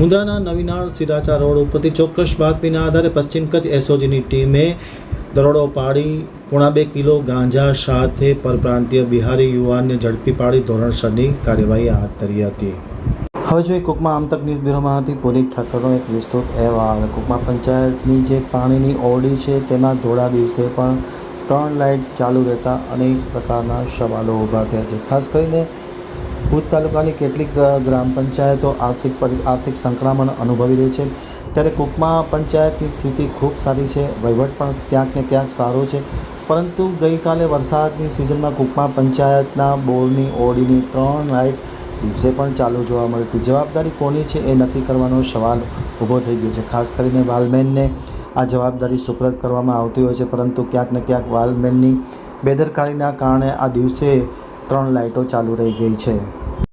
મુન્દ્રાના નવીનાળ સિરાચા road ઉપરથી ચોક્કસ બાતમીના આધારે પશ્ચિમ કચ્છ એસઓજીની ટીમે દરોડો પાડી 2.5 કિલો ગાંજા સાથે પરપ્રાંતીય બિહારી યુવાનને ઝડપી પાડી ધોરણસરની કાર્યવાહી હાથ ધરી હતી। હવે જોઈએ કુકમા આમતક ન્યૂઝ બ્યુરોમાંથી પુનિત ઠક્કરનો એક વિસ્તૃત અહેવાલ। કુકમા પંચાયતની જે પાણીની ઓરડી છે તેમાં ધોળા દિવસે પણ 3 લાઇટ ચાલુ રહેતા અનેક પ્રકારના સવાલો ઊભા થયા છે। ખાસ કરીને ભુજ તાલુકાની કેટલીક ગ્રામ પંચાયતો આર્થિક સંકળામણ અનુભવી રહી છે, ત્યારે કુકમા પંચાયતની સ્થિતિ ખૂબ સારી છે, વહીવટ પણ ક્યાંક ને ક્યાંક સારો છે, પરંતુ ગઈકાલે વરસાદની સિઝનમાં કુકમા પંચાયતના બોરની ઓરડીની 3 લાઇટ દિવસે પણ ચાલુ જોવા મળી હતી। જવાબદારી કોની છે એ નક્કી કરવાનો સવાલ ઊભો થઈ ગયો છે। ખાસ કરીને વાલમેનને આ જવાબદારી સુપ્રત કરવામાં આવતી હોય છે, પરંતુ ક્યાંક ને ક્યાંક વાલમેનની બેદરકારીના કારણે આ દિવસે 3 લાઇટો ચાલુ રહી ગઈ છે।